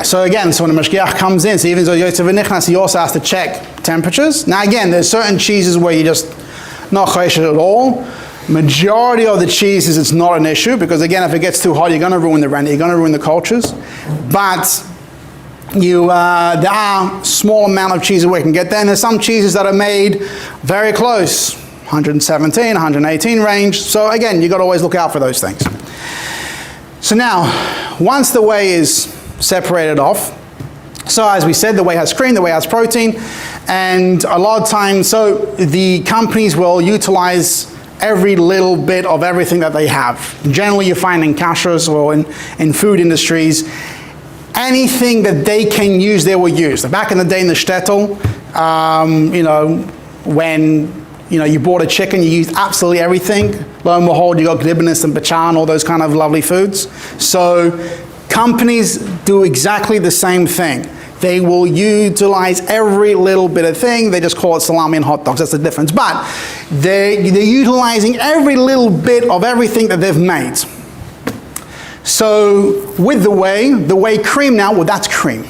So when the mashgiach comes in, so even though Yotze v'nichnas, he also has to check temperatures. Now again, there's certain cheeses where you just not kosher at all. Majority of the cheeses, it's not an issue, because again, if it gets too hot, you're going to ruin the rennet, you're going to ruin the cultures. But there are small amount of cheeses where you can get there, and there's some cheeses that are made very close, 117, 118 range. So again, you've got to always look out for those things. So now, once the whey is separated off, so as we said, the whey has cream, the whey has protein, and a lot of times, so the companies will utilize every little bit of everything that they have. Generally, you find in kashrus or in food industries, anything that they can use, they will use. Back in the day in the shtetl, when you bought a chicken, you used absolutely everything. Lo and behold, you got glibnis and bachan, all those kind of lovely foods. So companies do exactly the same thing. They will utilize every little bit of thing. They just call it salami and hot dogs. That's the difference. But they're utilizing every little bit of everything that they've made. So with the whey cream now, well, that's cream.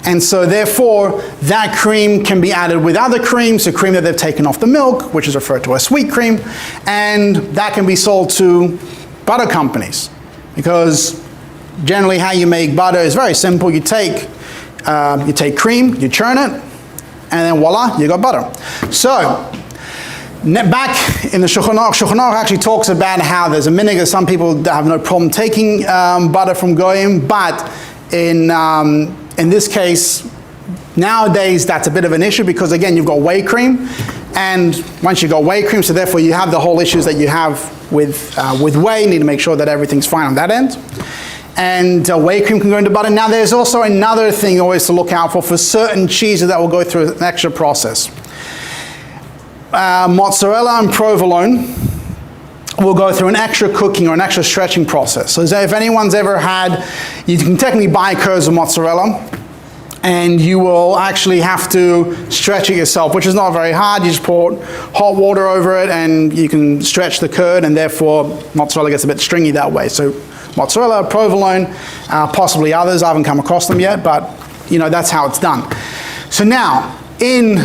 And so therefore, that cream can be added with other creams, so cream that they've taken off the milk, which is referred to as sweet cream, and that can be sold to butter companies. Because generally how you make butter is very simple. You take cream, you churn it, and then voila, you got butter. So, back in the Shulchan Aruch actually talks about how there's a minhag. Some people have no problem taking butter from goyim, but in this case, nowadays that's a bit of an issue, because again, you've got whey cream, and once you've got whey cream, so therefore you have the whole issues that you have with whey. You need to make sure that everything's fine on that end. And whey cream can go into butter. Now there's also another thing always to look out for certain cheeses that will go through an extra process. Mozzarella and provolone will go through an extra cooking or an extra stretching process. So if anyone's ever had, you can technically buy curds of mozzarella, and you will actually have to stretch it yourself, which is not very hard. You just pour hot water over it and you can stretch the curd, and therefore mozzarella gets a bit stringy that way. So mozzarella, provolone, possibly others. I haven't come across them yet, but that's how it's done. So now, in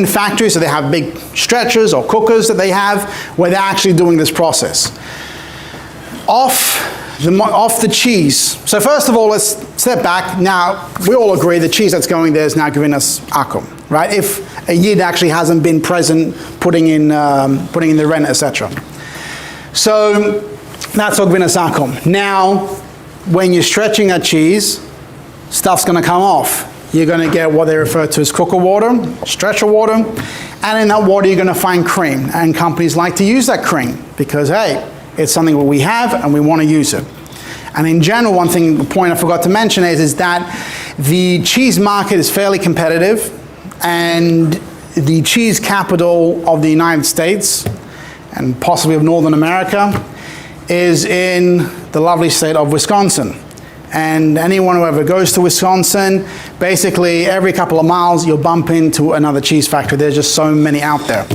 factories, so they have big stretchers or cookers that they have where they're actually doing this process. Off the cheese. So first of all, let's step back. Now, we all agree the cheese that's going there is now giving us akum, right? If a yid actually hasn't been present putting in the rennet, etc. So that's all giving us akum. Now, when you're stretching a cheese, stuff's going to come off. You're going to get what they refer to as cooker water, stretcher water, and in that water you're going to find cream. And companies like to use that cream because, hey, it's something that we have and we want to use it. And in general, the point I forgot to mention is that the cheese market is fairly competitive, and the cheese capital of the United States, and possibly of Northern America, is in the lovely state of Wisconsin. And anyone who ever goes to Wisconsin, basically every couple of miles you'll bump into another cheese factory. There's just so many out there.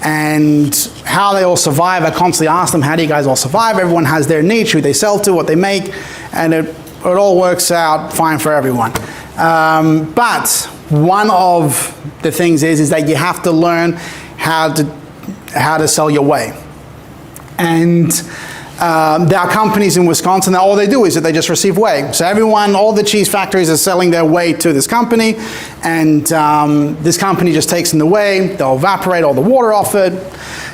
And how they all survive, I constantly ask them, how do you guys all survive? Everyone has their niche, who they sell to, what they make, and it all works out fine for everyone. But one of the things is that you have to learn how to sell your whey. And There are companies in Wisconsin that all they do is that they just receive whey. So all the cheese factories are selling their whey to this company, and this company just takes in the whey, they'll evaporate all the water off it,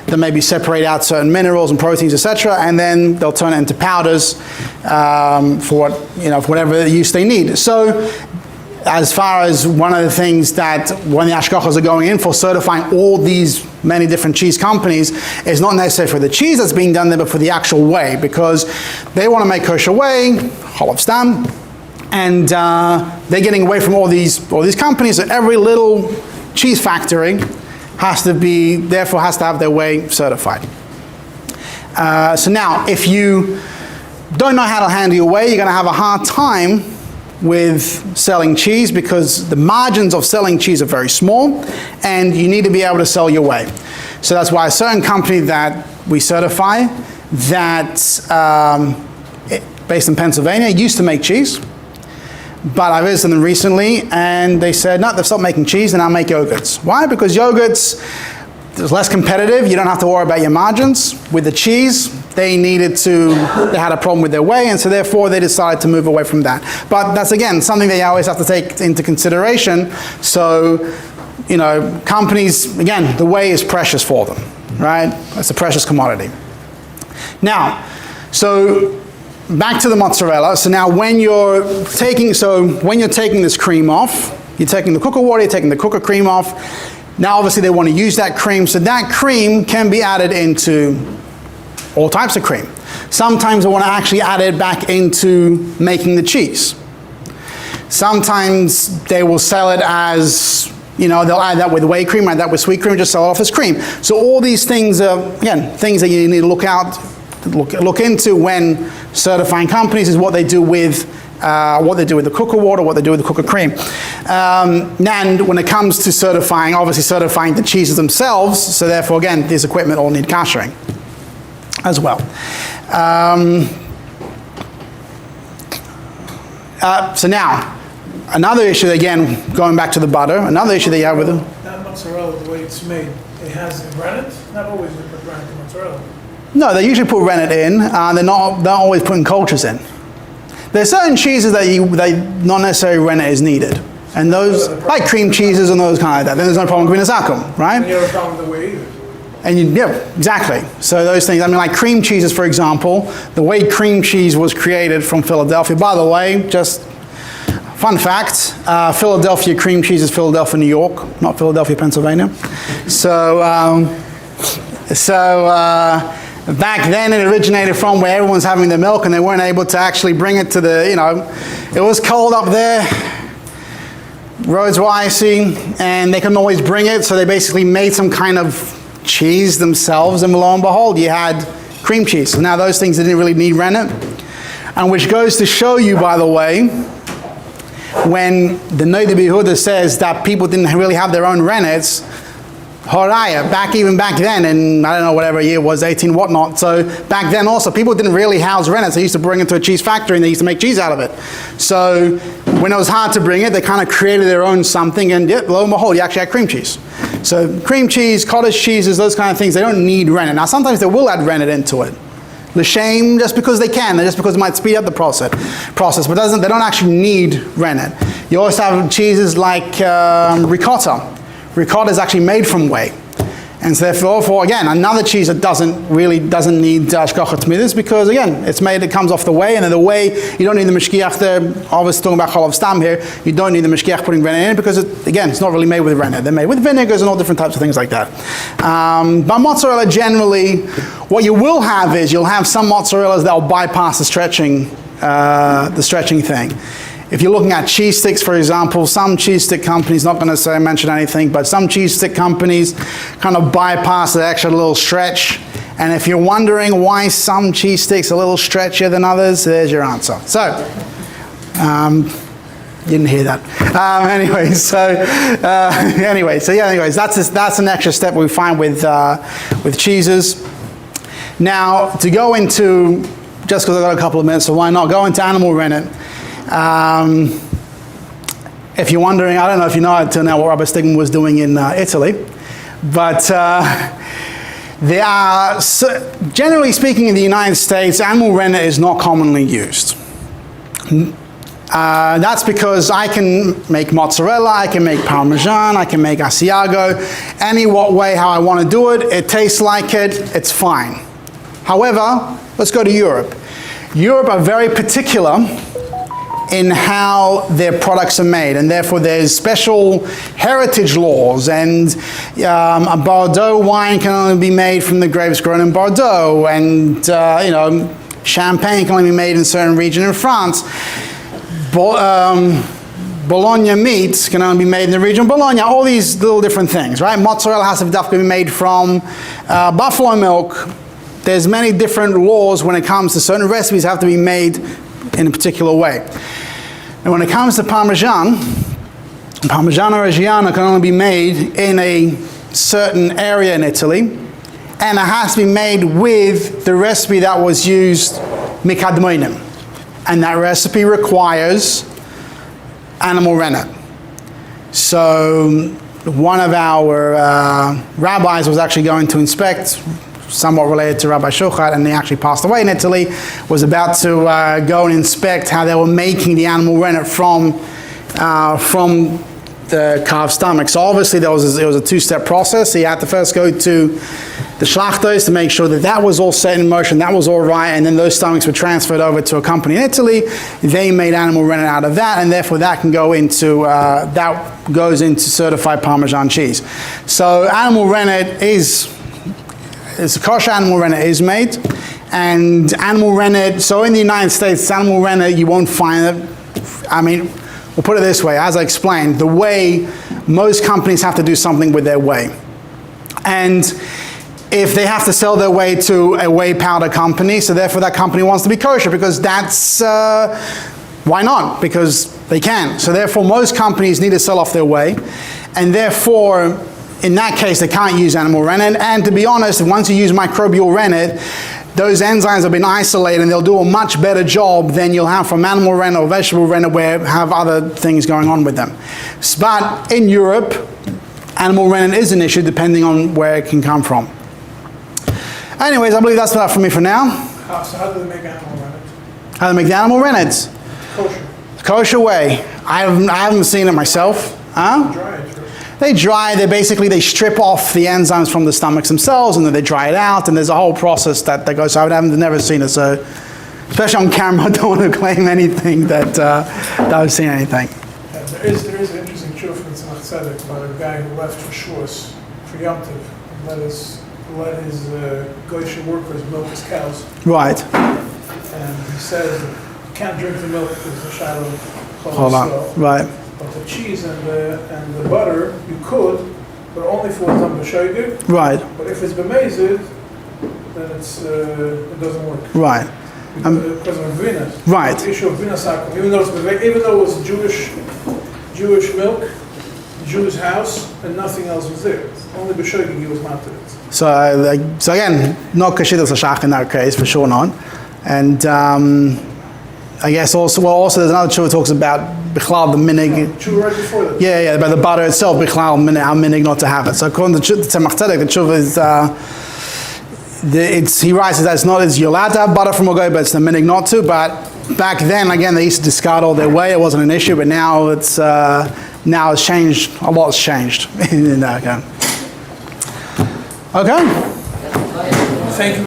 they'll maybe separate out certain minerals and proteins, etc., and then they'll turn it into powders for whatever use they need. So as far as one of the things that when the Ashkochas are going in for certifying all these many different cheese companies is not necessarily for the cheese that's being done there, but for the actual whey, because they want to make kosher whey, chalav stam, and they're getting away from all these companies. So every little cheese factory has to have their whey certified. So now, if you don't know how to handle your whey, you're going to have a hard time with selling cheese, because the margins of selling cheese are very small, and you need to be able to sell your whey. So that's why a certain company that we certify that based in Pennsylvania used to make cheese, but I visited them recently and they said no, they've stopped making cheese and now make yogurts. Why? Because yogurts is less competitive, you don't have to worry about your margins. With the cheese, they had a problem with their whey, and so therefore they decided to move away from that. But that's again something they always have to take into consideration. So, companies, again, the whey is precious for them, right? It's a precious commodity. Now, so back to the mozzarella. So now when you're taking this cream off, you're taking the cooker water, you're taking the cooker cream off. Now obviously they want to use that cream, so that cream can be added into all types of cream. Sometimes they want to actually add it back into making the cheese. Sometimes they will sell it as, they'll add that with whey cream, add that with sweet cream, just sell it off as cream. So all these things are, again, things that you need to look into when certifying companies, is what they do with the cooker water, what they do with the cooker cream. And when it comes to certifying the cheeses themselves, so therefore again, this equipment all need koshering as well. So now, another issue, again, going back to the butter, another issue that you have with it. That mozzarella, the way it's made, it has rennet? Not always we put rennet in mozzarella. No, they usually put rennet in, they're not always putting cultures in. There's certain cheeses that not necessarily rennet is needed. And those, like cream cheeses and those kind of that, then there's no problem with azakum, right? And you have a problem with the whey either. And yeah, exactly. So those things, like cream cheeses, for example, the way cream cheese was created from Philadelphia. By the way, just fun fact, Philadelphia cream cheese is Philadelphia, New York, not Philadelphia, Pennsylvania. So back then it originated from where everyone's having their milk and they weren't able to actually bring it to it was cold up there, roads were icy, and they couldn't always bring it, so they basically made some kind of cheese themselves, and lo and behold, you had cream cheese. Now those things didn't really need rennet, and which goes to show you, by the way, when the Noda B'Yehuda says that people didn't really have their own rennets, Horaya, even back then, in I don't know whatever year it was, 18 whatnot. So back then also, people didn't really house rennets. They used to bring it to a cheese factory and they used to make cheese out of it. So when it was hard to bring it, they kind of created their own something, and lo and behold, you actually had cream cheese. So cream cheese, cottage cheeses, those kind of things, they don't need rennet. Now sometimes they will add rennet into it. L'shem, just because they can, just because it might speed up the process, but they don't actually need rennet. You also have cheeses like ricotta. Ricotta is actually made from whey. And so therefore, again, another cheese that doesn't need shkocha tmidas, because again, it comes off the whey, and then the whey, you don't need the mishkiach there. Obviously talking about chalav stam here, you don't need the mishkiach putting rennet in it, because it's not really made with rennet. They're made with vinegars and all different types of things like that. But mozzarella generally, what you will have is, you'll have some mozzarellas that will bypass the stretching thing. If you're looking at cheese sticks, for example, some cheese stick companies, not going to mention anything, but some cheese stick companies kind of bypass the extra little stretch. And if you're wondering why some cheese sticks are a little stretchier than others, there's your answer. So, didn't hear that. Anyways, that's an extra step we find with cheeses. Now, to go into, just because I've got a couple of minutes, so why not go into animal rennet? If you're wondering, I don't know if you know until now what Rabbi Stigman was doing in Italy, but There are, generally speaking, in the United States, animal rennet is not commonly used. That's because I can make mozzarella, I can make Parmesan, I can make Asiago, any what way how I want to do it. It tastes like it, it's fine. However, let's go to Europe. Europe are very particular in how their products are made, and therefore there's special heritage laws, and a Bordeaux wine can only be made from the grapes grown in Bordeaux, and champagne can only be made in a certain region in France. Bologna meats can only be made in the region of Bologna, all these little different things, right? Mozzarella has to be made from buffalo milk. There's many different laws when it comes to certain recipes have to be made in a particular way. And when it comes to Parmesan Reggiano can only be made in a certain area in Italy, and it has to be made with the recipe that was used mikadmoinim. And that recipe requires animal rennet. So one of our rabbis was actually going to inspect, somewhat related to Rabbi Shulchan, and he actually passed away in Italy, was about to go and inspect how they were making the animal rennet from the calf's stomach. So obviously it was a two-step process. He had to first go to the shlachtos to make sure that that was all set in motion, that was all right, and then those stomachs were transferred over to a company in Italy. They made animal rennet out of that, and therefore that can go into that goes into certified Parmesan cheese. So animal rennet is kosher animal rennet is made, and animal rennet. So in the United States, animal rennet you won't find it. I mean, we'll put it this way: as I explained, the whey, most companies have to do something with their whey, and if they have to sell their whey to a whey powder company, so therefore that company wants to be kosher because that's why not? Because they can. So therefore, most companies need to sell off their whey, and therefore, in that case, they can't use animal rennet. And to be honest, once you use microbial rennet, those enzymes have been isolated and they'll do a much better job than you'll have from animal rennet or vegetable rennet where have other things going on with them. But in Europe, animal rennet is an issue depending on where it can come from. Anyways, I believe that's enough for me for now. So how do they make animal rennet? How do they make the animal rennet? Kosher. Kosher whey. I haven't seen it myself. Huh? Dry it first. They dry, they strip off the enzymes from the stomachs themselves, and then they dry it out, and there's a whole process that goes. So I've never seen it, so especially on camera, I don't want to claim anything that I've seen anything. Yeah, there is an interesting truth in Tzemach Tzedek about a guy who left for Shavuos, for Yom Tov, and let his Kosher workers milk his cows. Right. And he says that you can't drink the milk because the shadow Hold on. Right. But the cheese and the butter, you could, but only for what's done b'shoigeg. Right. But if it's b'mezid, then it doesn't work. Right. Because of rennet. Right. The issue of rennet, even though it was Jewish milk, Jewish house, and nothing else was there. Only b'shoigeg he was mounted it. So again, not kashidas l'shach in that case, for sure not. And I guess also there's another tshuva that talks about bichlal the minig. Tshuva right before that. Yeah, about the butter itself, bichlal our minig not to have it. So according to Tzemach Tzedek, the tshuva is he writes that you're allowed to have butter from a goy, but it's the minig not to. But back then, again, they used to discard all their whey. It wasn't an issue, but now it's changed. A lot's changed in that. Okay. Thank you.